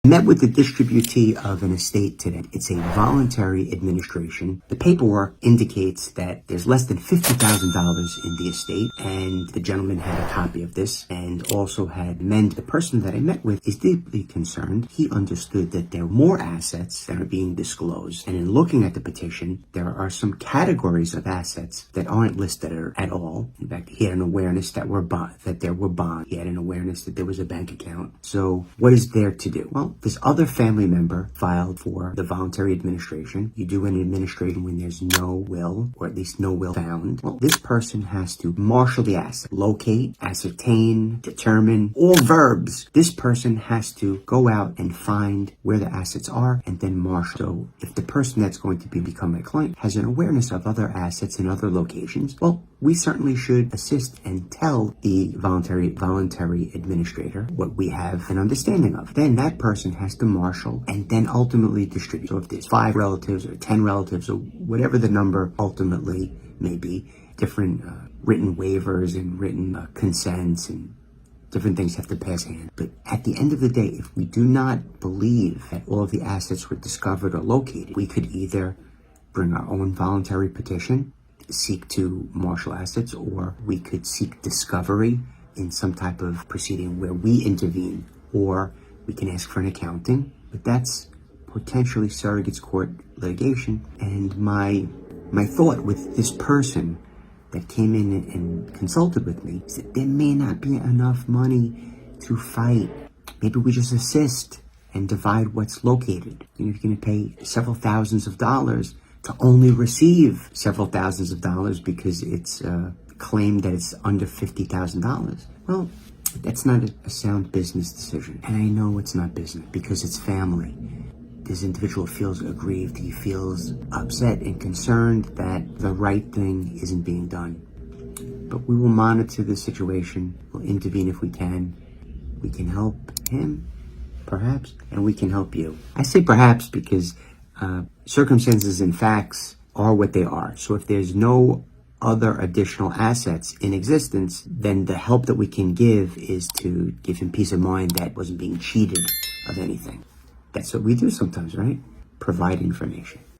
Met with the distributee of an estate today. It's a voluntary administration. The paperwork indicates that there's less than $50,000 in the estate, and the gentleman had a copy of this and also had the person that I met with is deeply concerned. He understood that there are more assets that are being disclosed, and in looking at the petition, there are some categories of assets that aren't listed at all. In fact, he had an awareness that there were bonds. He had an awareness that there was a bank account. So what is there to do? Well, this other family member filed for the voluntary administration. You do an administration when there's no will, or at least no will found. Well, this person has to marshal the asset, locate, ascertain, determine, all verbs. This person has to go out and find where the assets are and then marshal. So if the person that's going to become a client has an awareness of other assets in other locations, well, we certainly should assist and tell the voluntary administrator what we have an understanding of. Then that person has to marshal and then ultimately distribute. So if there's 5 relatives or 10 relatives or whatever the number ultimately may be, different written waivers and written consents and different things have to pass hand. But at the end of the day, if we do not believe that all of the assets were discovered or located, we could either bring our own voluntary petition, seek to marshal assets, or we could seek discovery in some type of proceeding where we intervene, or we can ask for an accounting, but that's potentially surrogate's court litigation. And my thought with this person that came in and consulted with me is that there may not be enough money to fight. Maybe we just assist and divide what's located. You know, if you're going to pay several thousands of dollars to only receive several thousands of dollars because it's claimed that it's under $50,000. Well, that's not a sound business decision. And I know it's not business because it's family. This individual feels aggrieved. He feels upset and concerned that the right thing isn't being done. But we will monitor the situation. We'll intervene if we can. We can help him, perhaps, and we can help you. I say perhaps because circumstances and facts are what they are. So if there's no other additional assets in existence, then the help that we can give is to give him peace of mind that wasn't being cheated of anything. That's what we do sometimes, right? Provide information.